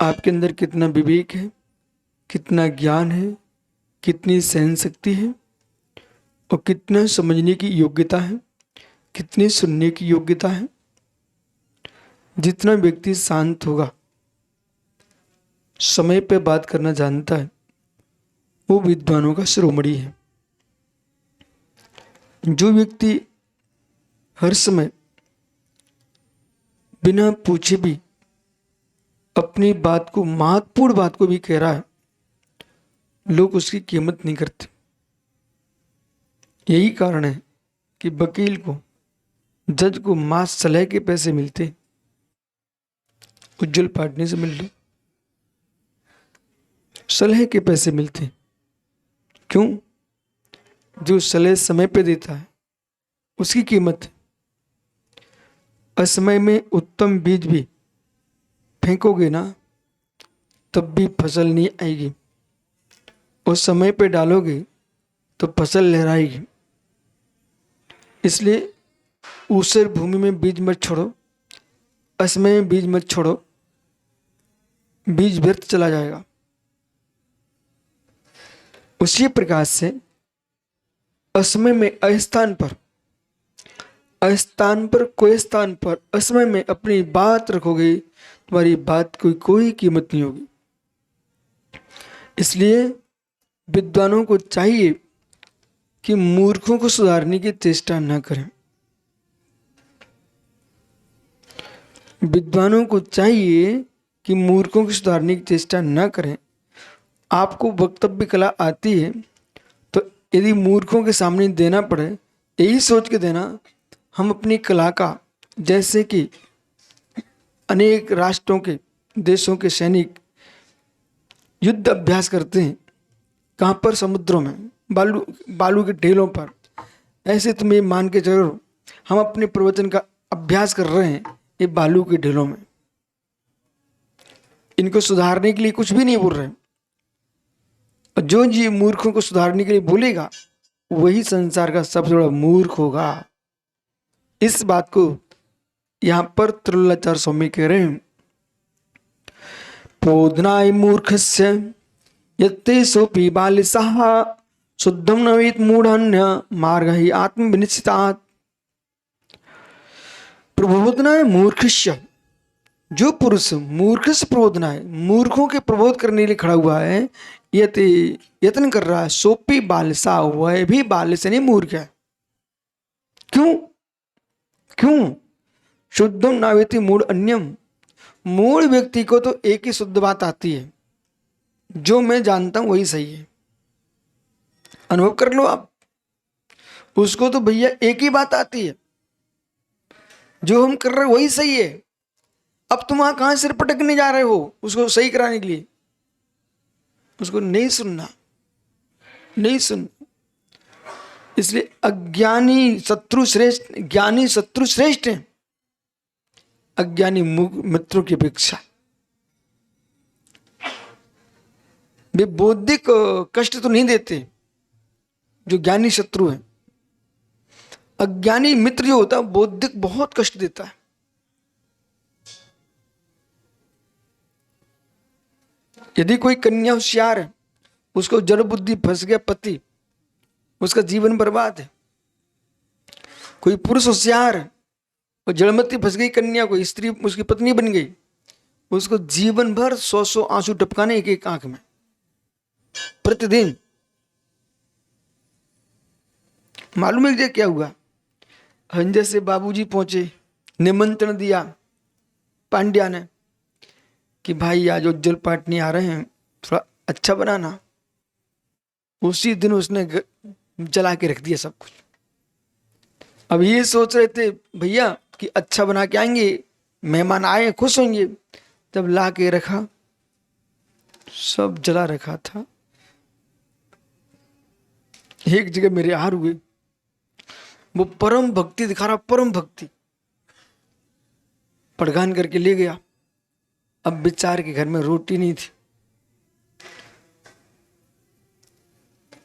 आपके अंदर कितना विवेक है, कितना ज्ञान है, कितनी सहन शक्ति है और कितना समझने की योग्यता है, कितनी सुनने की योग्यता है। जितना व्यक्ति शांत होगा, समय पे बात करना जानता है, वो विद्वानों का शिरोमणि है। जो व्यक्ति हर समय बिना पूछे भी अपनी बात को, महत्वपूर्ण बात को भी कह रहा है, लोग उसकी कीमत नहीं करते। यही कारण है कि वकील को, जज को मास सलाह के पैसे मिलते। उज्जवल पाटनी से मिल लो, सलाह के पैसे मिलते। क्यों? जो सलाह समय पे देता है उसकी कीमत है। असमय में उत्तम बीज भी फेंकोगे ना, तब भी फसल नहीं आएगी, और समय पे डालोगे तो फसल लहराएगी। इसलिए ऊसर भूमि में बीज मत छोड़ो, असमय में बीज मत छोड़ो, बीज व्यर्थ चला जाएगा। उसी प्रकार से असमय में अस्थान पर, अस्थान पर कोई स्थान पर असमय में अपनी बात रखोगे, तुम्हारी बात की कोई कीमत नहीं होगी। इसलिए विद्वानों को चाहिए कि मूर्खों को सुधारने की चेष्टा न करें। विद्वानों को चाहिए कि मूर्खों को सुधारने की चेष्टा न करें। आपको वक्तव्य कला आती है तो यदि मूर्खों के सामने देना पड़े, यही सोच के देना, हम अपनी कला का, जैसे कि अनेक राष्ट्रों के, देशों के सैनिक युद्ध अभ्यास करते हैं। कहाँ पर? समुद्रों में, बालू के ढेलों पर। ऐसे तुम ये मान के चलो हम अपने प्रवचन का अभ्यास कर रहे हैं ये बालू के ढेलों में। इनको सुधारने के लिए कुछ भी नहीं बोल रहे। और जो जी मूर्खों को सुधारने के लिए बोलेगा वही संसार का सबसे बड़ा मूर्ख होगा। इस बात को यहां पर त्रिलोचार्य स्वामी कह रहे हैं, पोधनाय मूर्खस्य यत्ते सोपि बालिसः शुद्धम नवेत मूढ़ान्य मार्ग ही आत्म विनिश्चितात्। प्रबोधनाय मूर्खस्य, जो पुरुष मूर्ख से प्रबोधना है, मूर्खों के प्रबोध करने के लिए खड़ा हुआ है, यत्न कर रहा है, सोपी बालिसा, वह भी बाल से नहीं मूर्ख है। क्यों? क्यों? शुद्धम नावेति मूढ़ अन्यम। मूढ़ व्यक्ति को तो एक ही शुद्ध बात आती है, जो मैं जानता हूं वही सही है। अनुभव कर लो आप, उसको तो भैया एक ही बात आती है, जो हम कर रहे हैं वही सही है। अब तुम वहां कहां सिर पटकने जा रहे हो उसको सही कराने के लिए? उसको नहीं सुनना, नहीं सुन। इसलिए अज्ञानी शत्रु श्रेष्ठ, ज्ञानी शत्रु श्रेष्ठ है अज्ञानी मित्रों की अपेक्षा। वे बौद्धिक कष्ट तो नहीं देते जो ज्ञानी शत्रु है। अज्ञानी मित्र जो होता है बौद्धिक बहुत कष्ट देता है। यदि कोई कन्या होशियार है, उसको जड़ बुद्धि फंस गया पति, उसका जीवन बर्बाद है। कोई पुरुष होशियार है और जड़मती फंस गई कन्या, कोई स्त्री उसकी पत्नी बन गई, उसको जीवन भर 100 आंसू टपकाने एक एक आंख में प्रतिदिन। मालूम है क्या हुआ? हंजे से बाबूजी पहुंचे, निमंत्रण दिया पांड्या ने कि भाई आज उज्जवल पाटनी आ रहे हैं, थोड़ा अच्छा बनाना। उसी दिन उसने जला के रख दिया सब कुछ। अब ये सोच रहे थे भैया कि अच्छा बना के आएंगे, मेहमान आए खुश होंगे। जब ला के रखा सब जला रखा था। एक जगह मेरे हार हुए, वो परम भक्ति दिखा रहा, परम भक्ति पड़गान करके ले गया। अब बेचारे के घर में रोटी नहीं थी,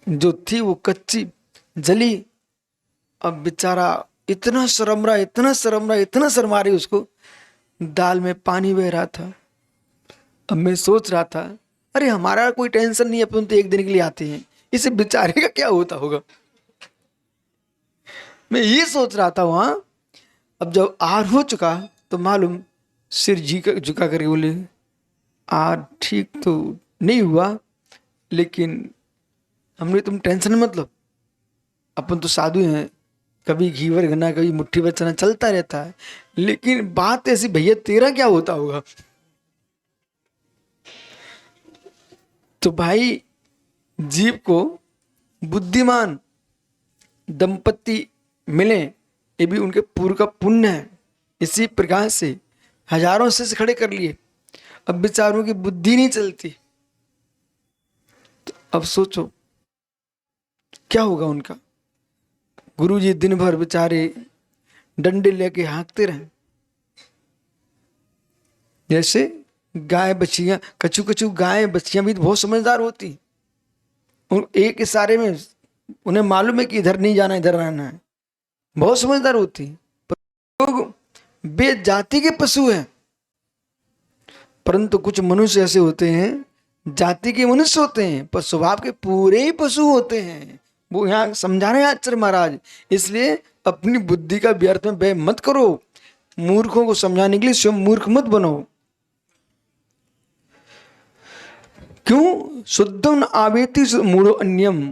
जो थी वो कच्ची जली। अब बेचारा इतना शर्म रहा, इतना शर्म रहा, इतना शर्मा रही उसको। दाल में पानी बह रहा था, अब मैं सोच रहा था, अरे हमारा कोई टेंशन नहीं, अपन तो एक दिन के लिए आते हैं, इसे बेचारे का क्या होता होगा। मैं ये सोच रहा था वहां। अब जब आर हो चुका तो मालूम, सिर झुका करके बोले, आर ठीक तो नहीं हुआ, लेकिन हमने, तुम टेंशन मत लो, अपन तो साधु हैं, कभी घीवर गना कभी मुट्ठी बचना चलता रहता है। लेकिन बात ऐसी, भैया तेरा क्या होता होगा। तो भाई जीव को बुद्धिमान दंपति मिले, ये भी उनके पूर्व का पुण्य है। इसी प्रकार से हजारों शिष्य खड़े कर लिए, अब बेचारों की बुद्धि नहीं चलती। तो अब सोचो क्या होगा उनका। गुरुजी दिन भर बेचारे डंडे लेके हाँकते रहे, जैसे गाय बछियां, कछु कछु गाय बछियां भी बहुत समझदार होती, और एक इशारे में उन्हें मालूम है कि इधर नहीं जाना, इधर रहना है, बहुत समझदार होती। पर लोग बेजाति के पशु हैं, परंतु कुछ मनुष्य ऐसे होते हैं, जाति के मनुष्य होते हैं पर स्वभाव के पूरे ही पशु होते हैं। वो यहाँ समझा रहे हैं आचार्य महाराज। इसलिए अपनी बुद्धि का व्यर्थ में व्यय मत करो, मूर्खों को समझाने के लिए स्वयं मूर्ख मत बनो। क्यों? शुद्धम न आवेति मूढ़ो अन्यम,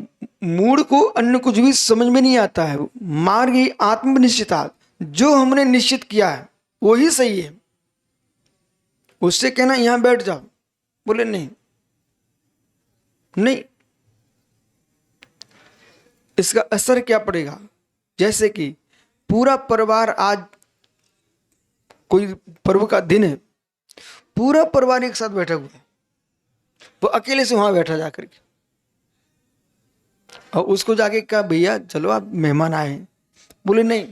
मूढ़ को अन्य कुछ भी समझ में नहीं आता है। मार्ग ही आत्मनिश्चिता, जो हमने निश्चित किया है वो ही सही है। उससे कहना यहां बैठ जाओ, बोले नहीं नहीं, इसका असर क्या पड़ेगा। जैसे कि पूरा परिवार, आज कोई पर्व का दिन है, पूरा परिवार एक साथ बैठा हुआ है, वो अकेले से वहां बैठा जाकर के, और उसको जाके कहा भैया चलो आप मेहमान आए हैं, बोले नहीं,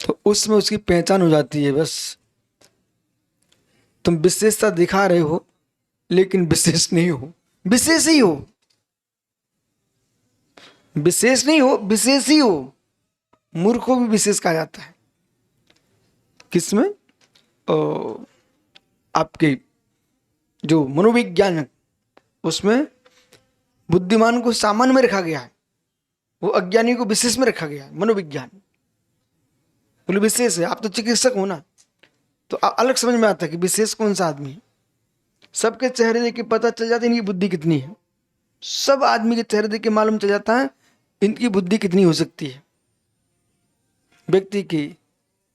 तो उसमें उसकी पहचान हो जाती है। बस तुम विशेषता दिखा रहे हो लेकिन विशेष नहीं हो, विशेष ही हो, विशेष नहीं हो, विशेष ही हो। मूर्ख को भी विशेष कहा जाता है। किसमें? आपके जो मनोविज्ञान, उसमें बुद्धिमान को सामान्य में रखा गया है, वो अज्ञानी को विशेष में रखा गया है। मनोविज्ञान बोले विशेष है, आप तो चिकित्सक हो ना, तो अलग समझ में आता है कि विशेष कौन सा आदमी है। सबके चेहरे देख के पता चल जाता है इनकी बुद्धि कितनी है। सब आदमी के चेहरे देख के मालूम चल जाता है इनकी बुद्धि कितनी हो सकती है। व्यक्ति की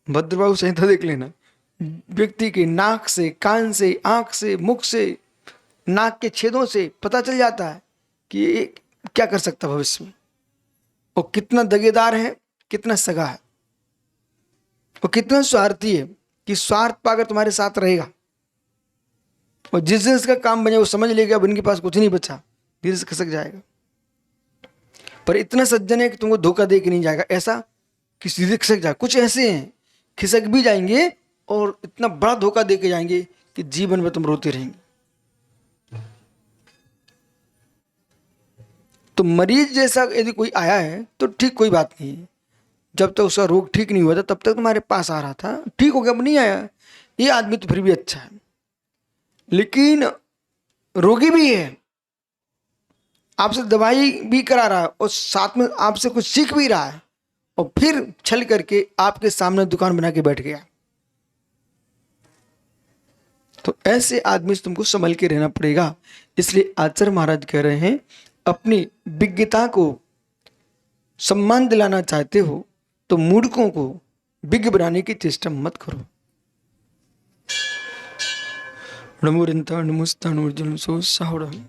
भद्रबाहु संहिता देख लेना, व्यक्ति के नाक से, कान से, आंख से, मुख से, नाक के छेदों से पता चल जाता है कि ये क्या कर सकता है भविष्य में, और कितना दगेदार है, कितना सगा है, और कितना स्वार्थी है, कि स्वार्थ पाकर तुम्हारे साथ रहेगा, और जिस दिन इसका काम बने वो समझ लेगा अब इनके पास कुछ नहीं बचा, धीरे से खिसक जाएगा। पर इतना सज्जन है कि तुमको धोखा दे के नहीं जाएगा, ऐसा कि सीधे खिसक जाए। कुछ ऐसे हैं खिसक भी जाएंगे और इतना बड़ा धोखा दे के जाएंगे कि जीवन में तुम रोते रहेंगे। तो मरीज जैसा यदि कोई आया है तो ठीक, कोई बात नहीं, जब तक उसका रोग ठीक नहीं हुआ था तब तक तुम्हारे पास आ रहा था, ठीक हो गया, अब नहीं आया, ये आदमी तो फिर भी अच्छा है। लेकिन रोगी भी है, आपसे दवाई भी करा रहा है और साथ में आपसे कुछ सीख भी रहा है, और फिर छल करके आपके सामने दुकान बना के बैठ गया। तो ऐसे आदमी से तुमको संभल के रहना पड़ेगा। इसलिए आचार्य महाराज कह रहे हैं, अपनी विज्ञता को सम्मान दिलाना चाहते हो तो मूर्खों को विज्ञ बनाने की चेष्टा मत करो। नमो रिंता नमस्ता नूर्जन सो साहुरम।